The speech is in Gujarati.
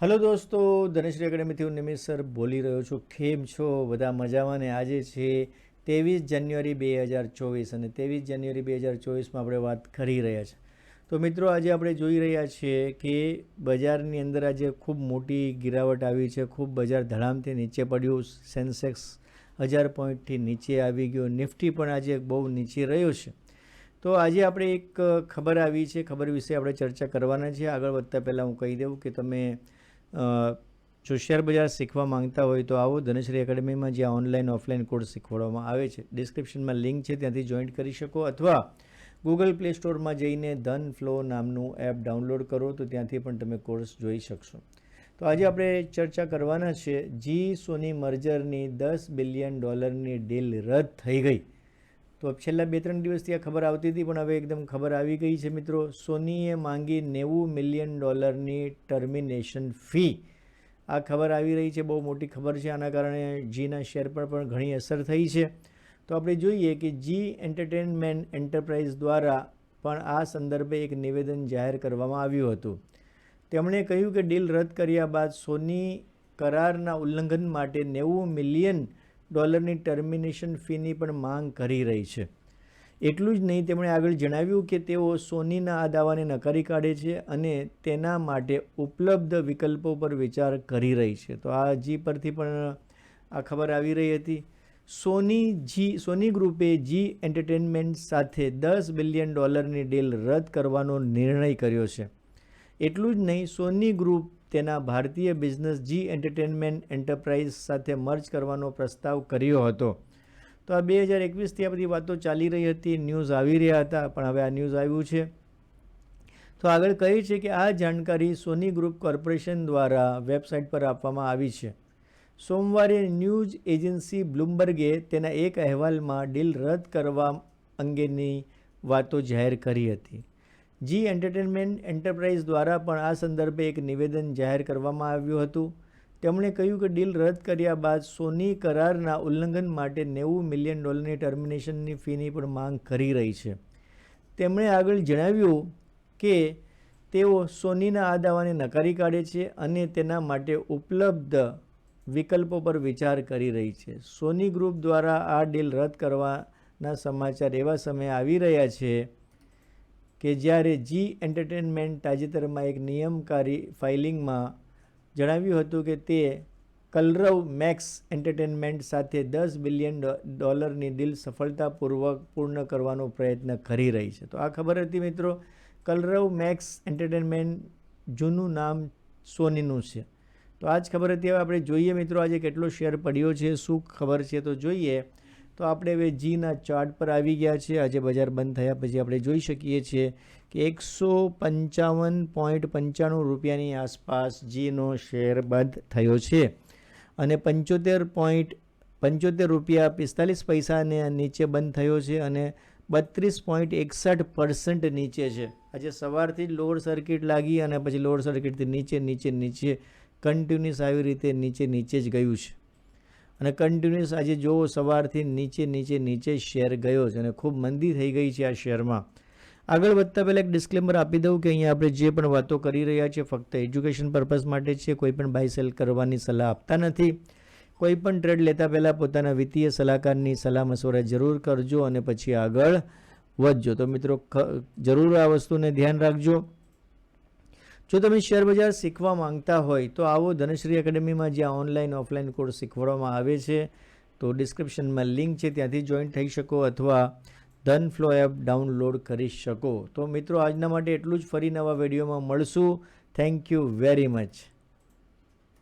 हेलो दोस्तों, धनेश्वरी एकेडमीથી હું નિમિષ સર બોલી રહ્યો છું। કેમ છો બધા? મજામાં ને? આજે છે 23 જાન્યુઆરી 2024 અને 23 જાન્યુઆરી 2024માં આપણે વાત કરી રહ્યા છે। તો મિત્રો, આજે આપણે જોઈ રહ્યા છીએ કે બજારની અંદર આજે ખૂબ મોટી ગિરાવટ આવી છે। ખૂબ બજાર ધડામથી નીચે પડ્યું। સેન્સેક્સ 1000 પોઈન્ટથી નીચે આવી ગયો। નિફ્ટી પણ આજે બહુ નીચે રહ્યો છે। તો આજે આપણે એક ખબર આવી છે, ખબર વિશે આપણે ચર્ચા કરવાના છે। આગળ વધતા પહેલાં હું કહી દઉં કે તમે જો શેર બજાર શીખવા માંગતા હોય તો આવો ધનેશ્વરી એકેડમીમાં, જ્યાં ઓનલાઈન ઓફલાઈન કોર્સ શીખવાડવામાં આવે છે। ડિસ્ક્રિપ્શનમાં લિંક છે, ત્યાંથી જોઈન્ટ કરી શકો, અથવા ગૂગલ પ્લે સ્ટોરમાં જઈને ધન ફ્લો નામનું એપ ડાઉનલોડ કરો તો ત્યાંથી પણ તમે કોર્સ જોઈ શકશો। તો આજે આપણે ચર્ચા કરવાના છે જી સોની મર્જરની $10 બિલિયન ડીલ રદ થઈ ગઈ। તો છેલ્લા 2-3 દિવસથી આ ખબર આવતી હતી, પણ હવે એકદમ ખબર આવી ગઈ છે મિત્રો। સોનીએ માંગી $90 મિલિયન ટર્મિનેશન ફી। આ ખબર આવી રહી છે, બહુ મોટી ખબર છે। આના કારણે જીના શેર પર પણ ઘણી અસર થઈ છે। તો આપણે જોઈએ કે જી એન્ટરટેનમેન્ટ એન્ટરપ્રાઇઝ દ્વારા પણ આ સંદર્ભે એક નિવેદન જાહેર કરવામાં આવ્યું હતું। તેમણે કહ્યું કે ડીલ રદ કર્યા બાદ સોની કરારના ઉલ્લંઘન માટે $90 મિલિયન ટર્મિનેશન ફીની પણ માંગ કરી રહી છે। એટલું જ નહીં, તેમણે આગળ જણાવ્યું કે તેઓ સોનીના આ દાવાને નકારી કાઢે છે અને તેના માટે ઉપલબ્ધ વિકલ્પો પર વિચાર કરી રહી છે। તો આ જી પરથી પણ આ ખબર આવી રહી હતી। સોની ગ્રુપે જી એન્ટરટેનમેન્ટ સાથે $10 બિલિયન ડીલ રદ કરવાનો નિર્ણય કર્યો છે। એટલું જ નહીં, સોની ગ્રુપ તેના ભારતીય બિઝનેસ જી એન્ટરટેનમેન્ટ એન્ટરપ્રાઇઝ સાથે મર્જ કરવાનો પ્રસ્તાવ કર્યો હતો। તો આ 2021થી આ બધી વાતો ચાલી રહી હતી, ન્યૂઝ આવી રહ્યા હતા, પણ હવે આ ન્યૂઝ આવ્યું છે। તો આગળ કહે છે કે આ જાણકારી સોની ગ્રુપ કોર્પોરેશન દ્વારા વેબસાઇટ પર આપવામાં આવી છે। સોમવારે ન્યૂઝ એજન્સી બ્લૂમબર્ગે તેના એક અહેવાલમાં ડીલ રદ કરવા અંગેની વાતો જાહેર કરી હતી। જી એન્ટરટેનમેન્ટ એન્ટરપ્રાઇઝ દ્વારા પણ આ સંદર્ભે એક નિવેદન જાહેર કરવામાં આવ્યું હતું। તેમણે કહ્યું કે ડીલ રદ કર્યા બાદ સોની કરારના ઉલ્લંઘન માટે $90 મિલિયન ટર્મિનેશનની ફીની પણ માંગ કરી રહી છે। તેમણે આગળ જણાવ્યું કે તેઓ સોનીના આ દાવાને નકારી કાઢે છે અને તેના માટે ઉપલબ્ધ વિકલ્પો પર વિચાર કરી રહી છે। સોની ગ્રુપ દ્વારા આ ડીલ રદ કરવાના સમાચાર એવા સમયે આવી રહ્યા છે કે જ્યારે જી એન્ટરટેનમેન્ટ તાજેતરમાં એક નિયમનકારી ફાઇલિંગમાં જણાવ્યું હતું કે તે કલરવ મેક્સ એન્ટરટેનમેન્ટ સાથે $10 બિલિયન ડીલ સફળતાપૂર્વક પૂર્ણ કરવાનો પ્રયત્ન કરી રહી છે। તો આ ખબર હતી મિત્રો। કલરવ મેક્સ એન્ટરટેનમેન્ટ જૂનું નામ સોનીનું છે। તો આ જ ખબર હતી। હવે આપણે જોઈએ મિત્રો આજે કેટલો શેર પડ્યો છે, શું ખબર છે તો જોઈએ। તો આપણે હવે જીના ચાર્ટ પર આવી ગયા છે। આજે બજાર બંધ થયા પછી આપણે જોઈ શકીએ છીએ કે 155.95 રૂપિયાની આસપાસ જીનો શેર બંધ થયો છે અને 75.45 રૂપિયા 45 પૈસાને નીચે બંધ થયો છે અને 32.61% નીચે છે। આજે સવારથી જ લોઅર સર્કિટ લાગી અને પછી લોઅર સર્કિટથી નીચે કન્ટિન્યુઅસ આવી રીતે નીચે જ ગયું છે અને કન્ટિન્યુઅસ આજે જો સવારથી નીચે શેર ગયો છે અને ખૂબ મંદી થઈ ગઈ છે આ શેરમાં। આગળ વધતા પહેલાં એક ડિસ્ક્લેમર આપી દઉં કે અહીંયા આપણે જે પણ વાતો કરી રહ્યા છીએ ફક્ત એજ્યુકેશન પર્પઝ માટે છે। કોઈ પણ બાય સેલ કરવાની સલાહ આપતા નથી। કોઈ પણ ટ્રેડ લેતા પહેલાં પોતાના વિત્તીય સલાહકારની સલાહ મશવરા જરૂર કરજો અને પછી આગળ વધજો। તો મિત્રો જરૂર આ વસ્તુને ધ્યાન રાખજો। જો તમે શેર બજાર શીખવા માંગતા હોય તો આવો ધનેશ્વરી એકેડમીમાં, જ્યાં ઓનલાઈન ઓફલાઈન કોર્સ શીખવાડવામાં આવે છે। તો ડિસ્ક્રિપ્શનમાં લિંક છે, ત્યાંથી જોઈન્ટ થઈ શકો અથવા ધન ફ્લો એપ ડાઉનલોડ કરી શકો। તો મિત્રો આજના માટે એટલું જ। ફરી નવા વિડીયોમાં મળશું। Thank you very much.